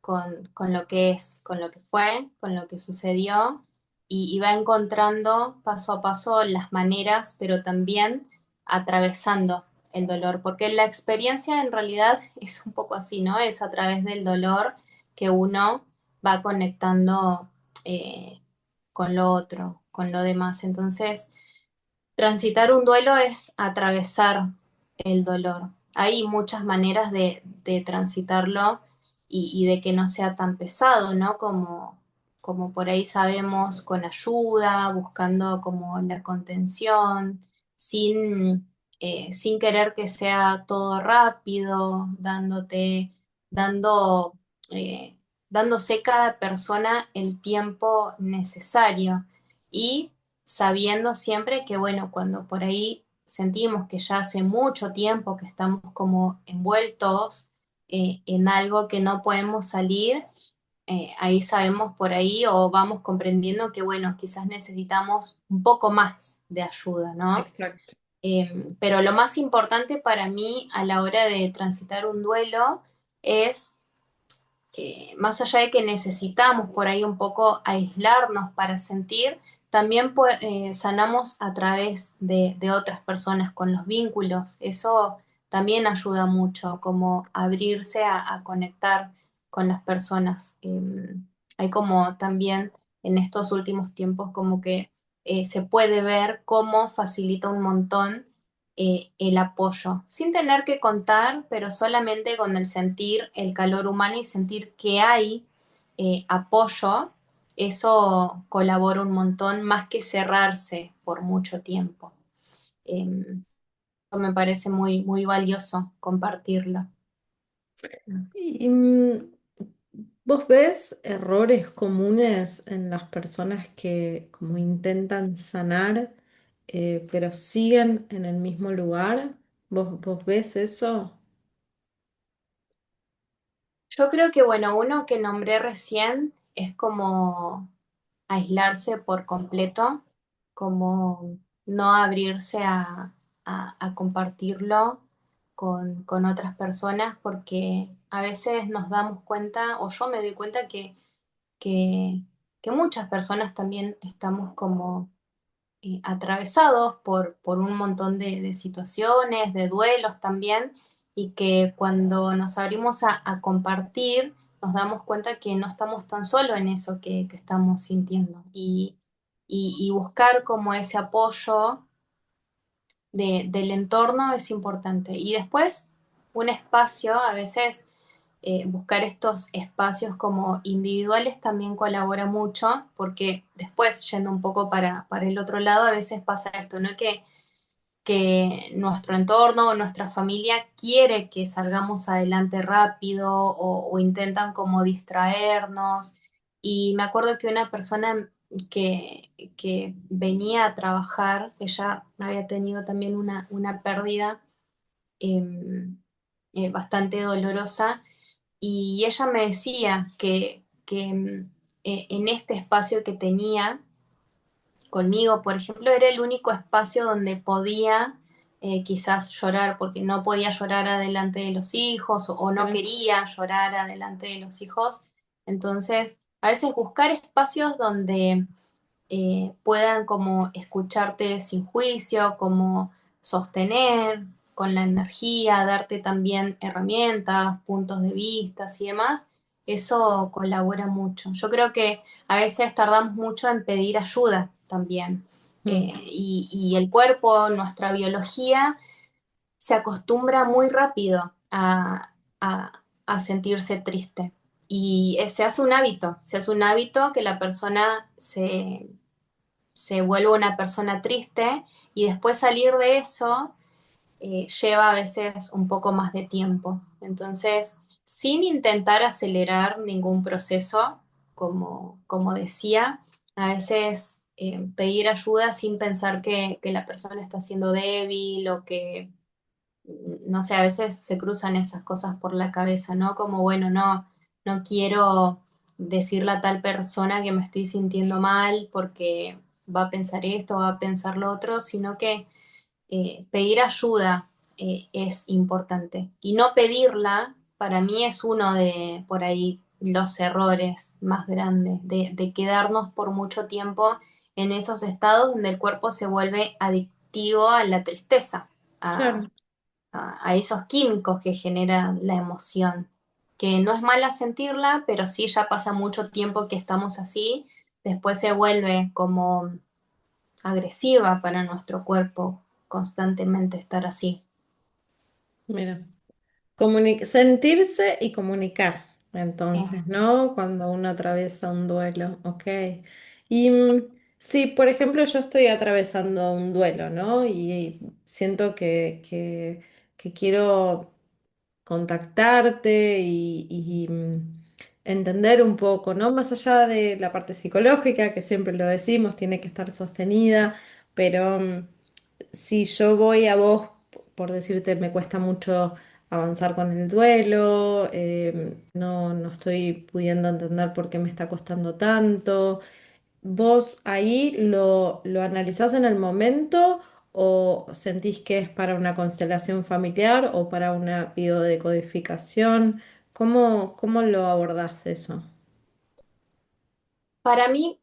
con, con lo que es, con lo que fue, con lo que sucedió, y va encontrando paso a paso las maneras, pero también atravesando el dolor, porque la experiencia en realidad es un poco así, ¿no? Es a través del dolor que uno va conectando con lo otro, con lo demás. Entonces, transitar un duelo es atravesar el dolor. Hay muchas maneras de transitarlo y de que no sea tan pesado, ¿no? Como por ahí sabemos, con ayuda, buscando como la contención, sin querer que sea todo rápido, dando, eh, dándose cada persona el tiempo necesario. Y sabiendo siempre que, bueno, cuando por ahí sentimos que ya hace mucho tiempo que estamos como envueltos en algo que no podemos salir, ahí sabemos por ahí o vamos comprendiendo que, bueno, quizás necesitamos un poco más de ayuda, ¿no? Exacto. Pero lo más importante para mí a la hora de transitar un duelo es más allá de que necesitamos por ahí un poco aislarnos para sentir, también sanamos a través de otras personas con los vínculos. Eso también ayuda mucho, como abrirse a conectar con las personas. Hay como también en estos últimos tiempos como que se puede ver cómo facilita un montón el apoyo, sin tener que contar, pero solamente con el sentir el calor humano y sentir que hay apoyo, eso colabora un montón más que cerrarse por mucho tiempo. Eso me parece muy valioso compartirlo. Y, ¿vos ves errores comunes en las personas que como intentan sanar, pero siguen en el mismo lugar? ¿Vos ves eso? Yo creo que, bueno, uno que nombré recién es como aislarse por completo, como no abrirse a compartirlo con otras personas, porque a veces nos damos cuenta, o yo me doy cuenta que, que muchas personas también estamos como atravesados por un montón de situaciones, de duelos también, y que cuando nos abrimos a compartir, nos damos cuenta que no estamos tan solo en eso que estamos sintiendo. Y buscar como ese apoyo del entorno es importante. Y después, un espacio, a veces buscar estos espacios como individuales también colabora mucho, porque después, yendo un poco para el otro lado, a veces pasa esto, ¿no? Que nuestro entorno o nuestra familia quiere que salgamos adelante rápido o intentan como distraernos. Y me acuerdo que una persona que venía a trabajar, ella había tenido también una pérdida eh, bastante dolorosa, y ella me decía que en este espacio que tenía, conmigo, por ejemplo, era el único espacio donde podía quizás llorar, porque no podía llorar adelante de los hijos o no Claro. quería llorar adelante de los hijos. Entonces, a veces buscar espacios donde puedan como escucharte sin juicio, como sostener con la energía, darte también herramientas, puntos de vista y demás, eso colabora mucho. Yo creo que a veces tardamos mucho en pedir ayuda también. Mm. y el cuerpo, nuestra biología, se acostumbra muy rápido a sentirse triste. Y se hace un hábito que la persona se vuelve una persona triste y después salir de eso lleva a veces un poco más de tiempo. Entonces, sin intentar acelerar ningún proceso, como decía, a veces pedir ayuda sin pensar que la persona está siendo débil o que, no sé, a veces se cruzan esas cosas por la cabeza, ¿no? Como, bueno, no quiero decirle a tal persona que me estoy sintiendo mal porque va a pensar esto, va a pensar lo otro, sino que pedir ayuda es importante. Y no pedirla, para mí es uno de, por ahí, los errores más grandes, de quedarnos por mucho tiempo en esos estados donde el cuerpo se vuelve adictivo a la tristeza, a, Claro. a esos químicos que generan la emoción. Que no es mala sentirla, pero sí ya pasa mucho tiempo que estamos así, después se vuelve como agresiva para nuestro cuerpo constantemente estar así. Mira. Sentirse y comunicar, Eh, entonces, ¿no? Cuando uno atraviesa un duelo, ok. Y si, por ejemplo, yo estoy atravesando un duelo, ¿no? Y siento que quiero contactarte y entender un poco, ¿no? Más allá de la parte psicológica, que siempre lo decimos, tiene que estar sostenida, pero si yo voy a vos, por decirte, me cuesta mucho avanzar con el duelo, no estoy pudiendo entender por qué me está costando tanto. ¿Vos ahí lo analizás en el momento o sentís que es para una constelación familiar o para una biodecodificación? ¿Cómo lo abordás eso? para mí,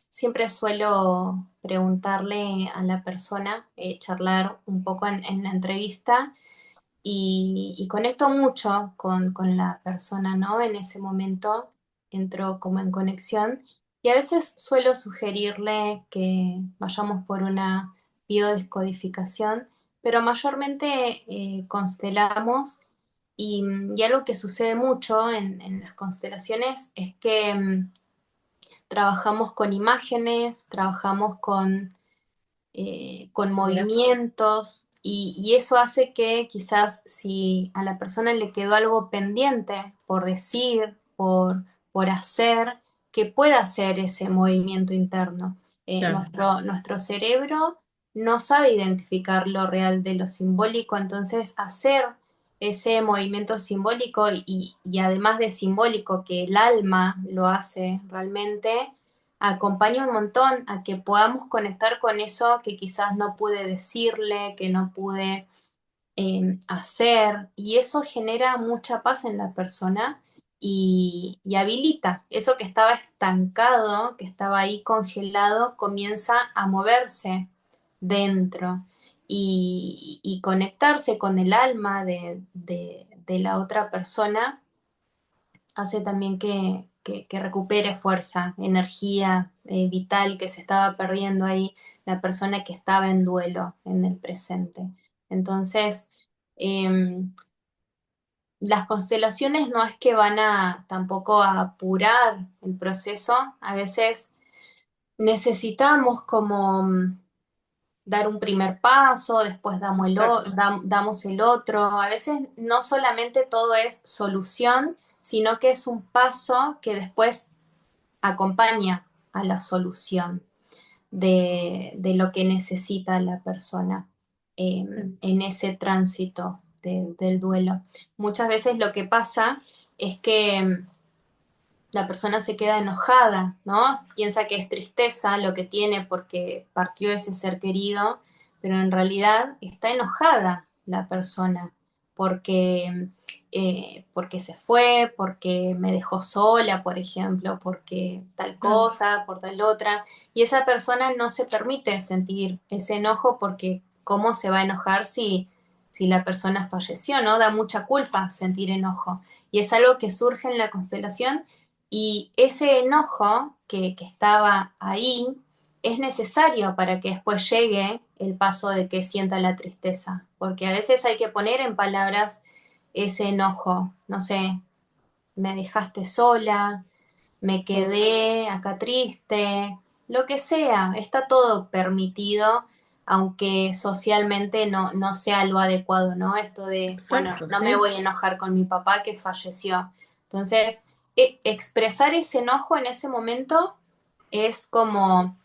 siempre suelo preguntarle a la persona, charlar un poco en la entrevista y conecto mucho con la persona, ¿no? En ese momento entro como en conexión y a veces suelo sugerirle que vayamos por una biodescodificación, pero mayormente constelamos y algo que sucede mucho en las constelaciones es que trabajamos con imágenes, trabajamos con Mira, movimientos y eso hace que quizás si a la persona le quedó algo pendiente por decir, por hacer, que pueda hacer ese movimiento interno. claro, Nuestro cerebro no sabe identificar lo real de lo simbólico, entonces hacer ese movimiento simbólico y además de simbólico que el alma lo hace realmente, acompaña un montón a que podamos conectar con eso que quizás no pude decirle, que no pude hacer, y eso genera mucha paz en la persona y habilita eso que estaba estancado, que estaba ahí congelado, comienza a moverse dentro y conectarse con el alma de la otra persona hace también que recupere fuerza, energía vital que se estaba perdiendo ahí la persona que estaba en duelo en el presente. Entonces, eh, las constelaciones no es que van a tampoco a apurar el proceso, a veces necesitamos como dar un primer paso, después exacto, damos el otro. A veces no solamente todo es solución, sino que es un paso que después acompaña a la solución de lo que necesita la persona en ese tránsito del duelo. Muchas veces lo que pasa es que la persona se queda enojada, ¿no? Piensa que es tristeza lo que tiene porque partió ese ser querido, pero en realidad está enojada la persona porque, porque se fue, porque me dejó sola, por ejemplo, porque tal claro, cosa, por tal otra, y esa persona no se permite sentir ese enojo porque ¿cómo se va a enojar si la persona falleció, ¿no? Da mucha culpa sentir enojo. Y es algo que surge en la constelación y ese enojo que estaba ahí es necesario para que después llegue el paso de que sienta la tristeza, porque a veces hay que poner en palabras ese enojo, no sé, me dejaste sola, me quedé acá triste, lo que sea, está todo permitido, aunque socialmente no sea lo adecuado, ¿no? Esto de, bueno, Exacto, no me sí. voy a enojar con mi papá que falleció. Entonces, expresar ese enojo en ese momento es como,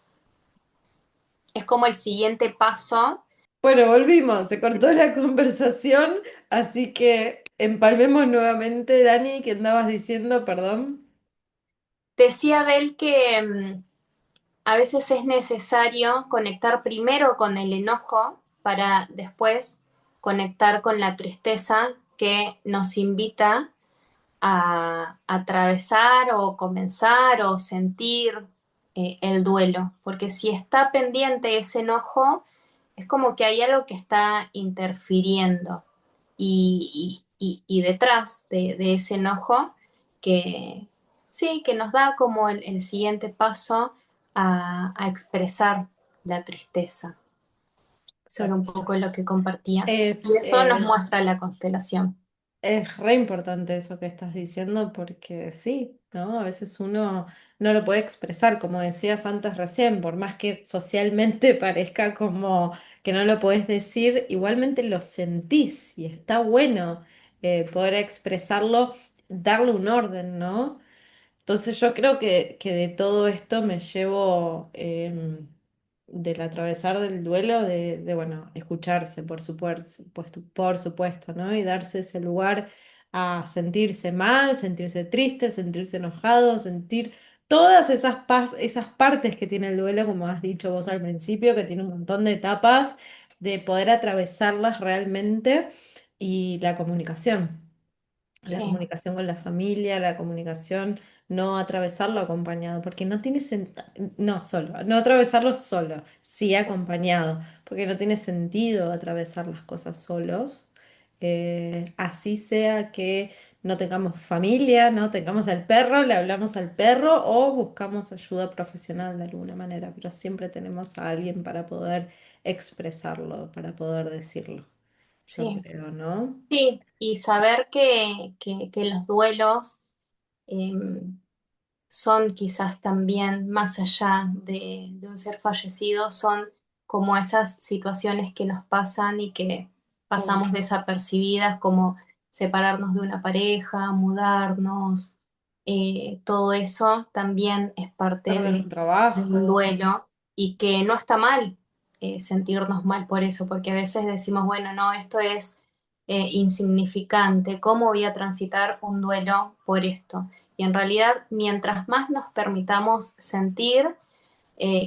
es como el siguiente paso. Bueno, volvimos, se cortó la conversación, así que empalmemos nuevamente, Dani, que andabas diciendo, perdón. Decía Bel que a veces es necesario conectar primero con el enojo para después conectar con la tristeza que nos invita a atravesar o comenzar o sentir el duelo, porque si está pendiente ese enojo, es como que hay algo que está interfiriendo y detrás de ese enojo que sí, que nos da como el siguiente paso a expresar la tristeza. Eso era un Exacto. poco lo que compartía. Y Es, eso nos muestra la constelación. Es re importante eso que estás diciendo porque sí, ¿no? A veces uno no lo puede expresar, como decías antes recién, por más que socialmente parezca como que no lo podés decir, igualmente lo sentís y está bueno poder expresarlo, darle un orden, ¿no? Entonces yo creo que de todo esto me llevo del atravesar del duelo, bueno, escucharse, por supuesto, ¿no? Y darse ese lugar a sentirse mal, sentirse triste, sentirse enojado, sentir todas esas partes que tiene el duelo, como has dicho vos al principio, que tiene un montón de etapas, de poder atravesarlas realmente y la comunicación. La Sí, comunicación con la familia, la comunicación, no atravesarlo acompañado, porque no tiene sentido, no solo, no atravesarlo solo, sí acompañado, porque no tiene sentido atravesar las cosas solos. Así sea que no tengamos familia, no tengamos al perro, le hablamos al perro o buscamos ayuda profesional de alguna manera, pero siempre tenemos a alguien para poder expresarlo, para poder decirlo, yo sí. creo, ¿no? Sí, y saber que los duelos eh, son quizás también, más allá de un ser fallecido, son como esas situaciones que nos pasan y que Obvio. pasamos desapercibidas, como separarnos de una pareja, mudarnos, todo eso también es parte Perder un de un trabajo, duelo y que no está mal sentirnos mal por eso, porque a veces decimos, bueno, no, esto es insignificante, ¿cómo voy a transitar un duelo por esto? Y en realidad, mientras más nos permitamos sentir,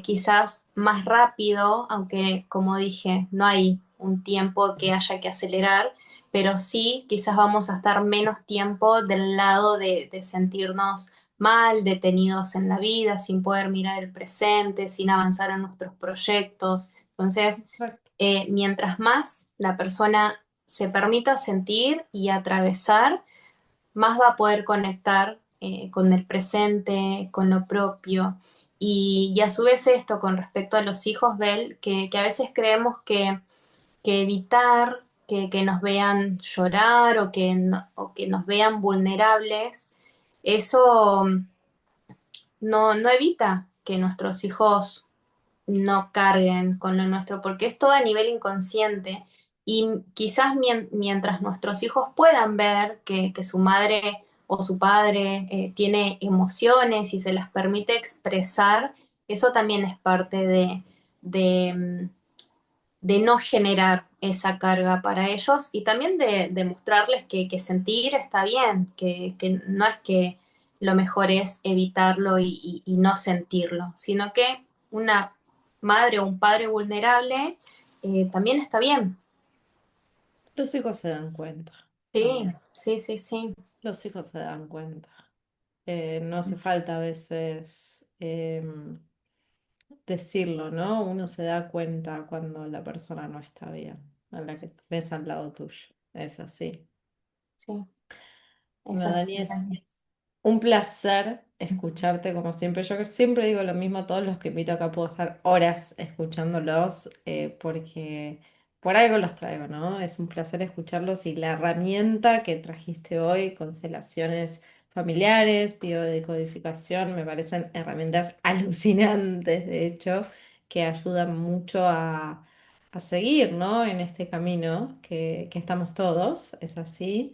quizás más rápido, aunque como dije, no hay un tiempo que haya que acelerar, pero sí quizás vamos a estar menos tiempo del lado de sentirnos mal, detenidos en la vida, sin poder mirar el presente, sin avanzar en nuestros proyectos. Entonces, exacto. mientras más la persona se permita sentir y atravesar, más va a poder conectar con el presente, con lo propio. Y a su vez esto con respecto a los hijos, Bel, que a veces creemos que evitar que nos vean llorar o que nos vean vulnerables, eso no evita que nuestros hijos no carguen con lo nuestro, porque es todo a nivel inconsciente. Y quizás mientras nuestros hijos puedan ver que su madre o su padre tiene emociones y se las permite expresar, eso también es parte de, de no generar esa carga para ellos y también de mostrarles que sentir está bien, que no es que lo mejor es evitarlo y no sentirlo, sino que una madre o un padre vulnerable también está bien. Los hijos se dan cuenta Sí, también. sí, sí, sí, Los hijos se dan cuenta. No hace falta a veces decirlo, ¿no? Uno se da cuenta cuando la persona no está bien, a la que ves al lado tuyo. Es así. sí, es Bueno, así, Dani, Daniel. Un placer escucharte como siempre. Yo siempre digo lo mismo a todos los que invito acá, puedo estar horas escuchándolos porque por algo los traigo, ¿no? Es un placer escucharlos y la herramienta que trajiste hoy, constelaciones familiares, biodecodificación, me parecen herramientas alucinantes, de hecho, que ayudan mucho a seguir, ¿no? En este camino que estamos todos, es así.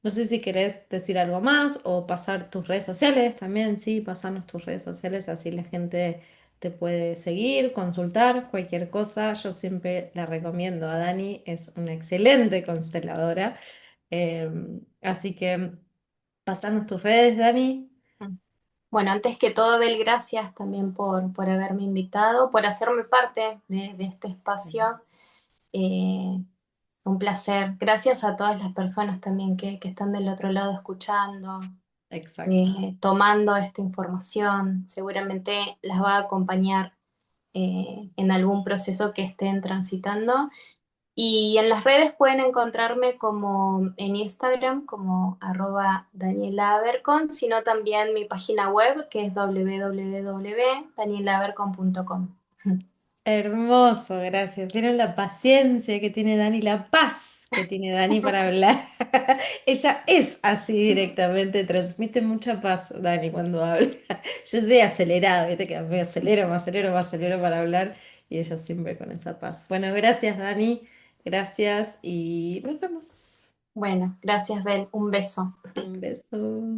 No sé si querés decir algo más o pasar tus redes sociales también, sí, pasarnos tus redes sociales, así la gente te puede seguir, consultar cualquier cosa. Yo siempre la recomiendo a Dani, es una excelente consteladora. Eh, Así que pasarnos tus redes, Dani. Bueno, antes que todo, Bel, gracias también por haberme invitado, por hacerme parte de este espacio. Eh, un placer. Gracias a todas las personas también que están del otro lado escuchando, Exacto. tomando esta información. Seguramente las va a acompañar en algún proceso que estén transitando. Y en las redes pueden encontrarme como en Instagram como @DanielaAbercon, sino también mi página web que es www.danielabercon.com. Hermoso, gracias. Vieron la paciencia que tiene Dani, la paz que tiene Dani para hablar. Ella es así directamente, transmite mucha paz, Dani, cuando habla. Yo soy acelerada, viste que me acelero, me acelero, me acelero para hablar y ella siempre con esa paz. Bueno, gracias, Dani, gracias y nos vemos. Bueno, gracias, Bel. Un beso. Un beso.